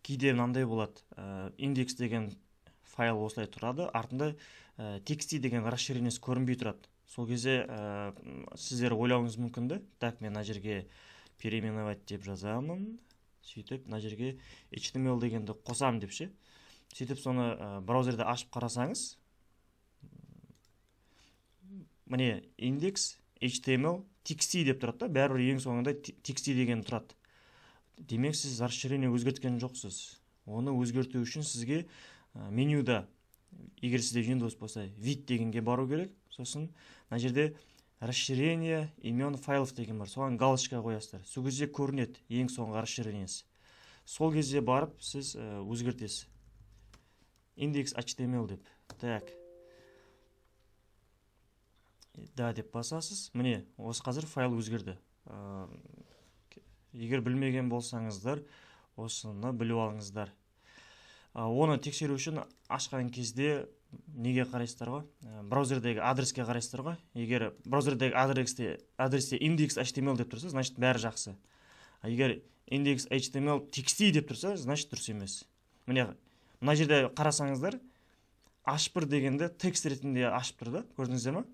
кейде мынандай болады, индекс деген файл осылай тұрады, артында txt деген расширениесі көрінбей тұрады. Сол кезде сіздер ойлауыңыз мүмкін да, так, мен мына жерге переименовать деп жазамын, сөйтіп мына жерге html дегенді қосам деп ше. Сөйтіп соны браузерде ашып қарасаңыз, міне индекс html txt деп тұрады да, бәрібір ең соңында txt деген тұрады. Демек сіз расширение өзгерткен жоқсыз. Оны өзгерту үшін сізге менюда, егер сізде Windows болса, вид дегенге бару керек. Сосын мына жерде расширение имен файлов деген бар. Соған галочка қоясыздар. Сол кезде көрінеді ең соңғы расширениесі. Сол кезде барып сіз өзгертесіз. Индекс html деп. Так. Да деп басасыз. Міне, осы қазір файл өзгерді. Егер білмеген болсаңыздар, осыны біліп алыңыздар. Оны тексеру үшін ашқан кезде неге қарайсыздар ғой? Браузердегі адреске қарайсыздар ғой? Егер браузердегі адресте index html деп тұрса, значит бәрі жақсы. Егер index html txt деп тұрса, значит дұрыс емес. Міне, мына жерде қарасаңыздар, h1 дегенді текст ретінде ашып тұрды, көрдіңіздер ме?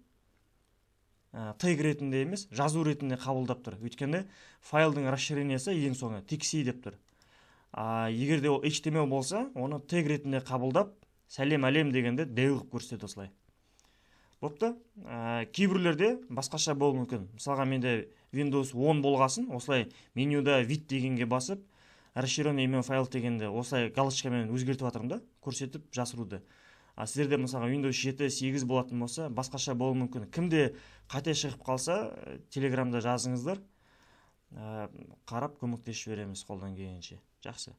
Тег ретінде емес, жазу ретінде қабылдап тұр. Өйткені файлдың расширениесі ең соңы txt деп тұр. Егер де ол HTML болса, оны тег ретінде қабылдап, сәлем әлем дегенде дәу қылып көрсетеді осылай. Бопты, кейбіреулерде басқаша болуы мүмкін. Мысалға менде Windows 10 болғасын, осылай менюда вид дегенге басып, расширенный имен файл дегенде осылай галочкамен өзгертіп жатырмын да, көрсетіп жасыруды. Сіздерде мысалға Windows 7, 8 болатын болса, басқаша болуы мүмкін. Кімде қате шығып қалса, Телеграмда жазыңыздар, қарап көмектесіп жібереміз қолдан келгенше. Жақсы.